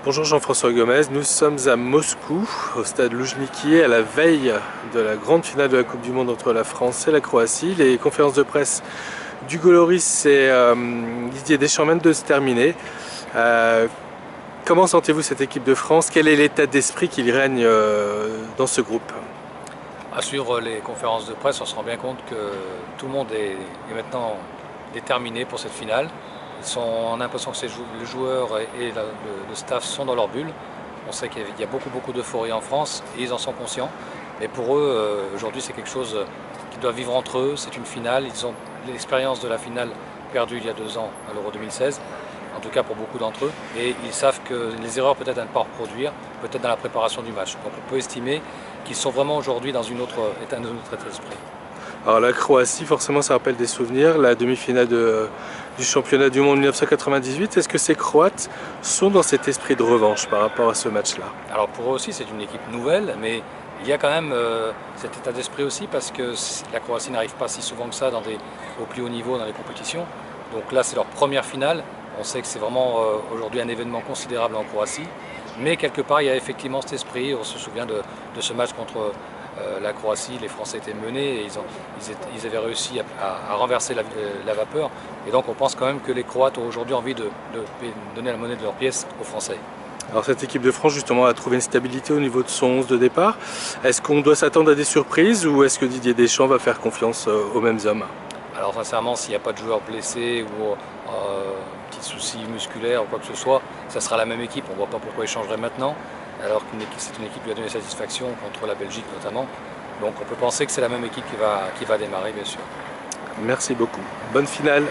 Bonjour Jean-François Gomez, nous sommes à Moscou, au stade Loujniki, à la veille de la grande finale de la Coupe du Monde entre la France et la Croatie. Les conférences de presse d'Hugo Lloris et Didier Deschamps viennent de se terminer. Comment sentez-vous cette équipe de France? Quel est l'état d'esprit qui règne dans ce groupe? Sur les conférences de presse, on se rend bien compte que tout le monde est maintenant déterminé pour cette finale. On a l'impression que les joueurs et le staff sont dans leur bulle. On sait qu'il y a beaucoup d'euphorie en France et ils en sont conscients. Mais pour eux, aujourd'hui, c'est quelque chose qu'ils doivent vivre entre eux. C'est une finale. Ils ont l'expérience de la finale perdue il y a 2 ans à l'Euro 2016, en tout cas pour beaucoup d'entre eux. Et ils savent que les erreurs peut-être à ne pas reproduire, peut-être dans la préparation du match. Donc on peut estimer qu'ils sont vraiment aujourd'hui dans un autre état d'esprit. Alors la Croatie, forcément ça rappelle des souvenirs, la demi-finale du championnat du monde 1998. Est-ce que ces Croates sont dans cet esprit de revanche par rapport à ce match-là? Alors pour eux aussi c'est une équipe nouvelle, mais il y a quand même cet état d'esprit aussi parce que la Croatie n'arrive pas si souvent que ça au plus haut niveau dans les compétitions. Donc là c'est leur première finale. On sait que c'est vraiment aujourd'hui un événement considérable en Croatie. Mais quelque part il y a effectivement cet esprit. On se souvient de ce match contre la Croatie. Les Français étaient menés et ils avaient réussi à renverser la vapeur. Et donc on pense quand même que les Croates ont aujourd'hui envie de donner la monnaie de leur pièce aux Français. Alors cette équipe de France justement a trouvé une stabilité au niveau de son 11 de départ. Est-ce qu'on doit s'attendre à des surprises ou est-ce que Didier Deschamps va faire confiance aux mêmes hommes? Alors sincèrement, s'il n'y a pas de joueurs blessés ou petits soucis musculaires ou quoi que ce soit, ça sera la même équipe. On ne voit pas pourquoi il changerait maintenant, alors que c'est une équipe qui a donné satisfaction contre la Belgique notamment. Donc on peut penser que c'est la même équipe qui va démarrer bien sûr. Merci beaucoup. Bonne finale.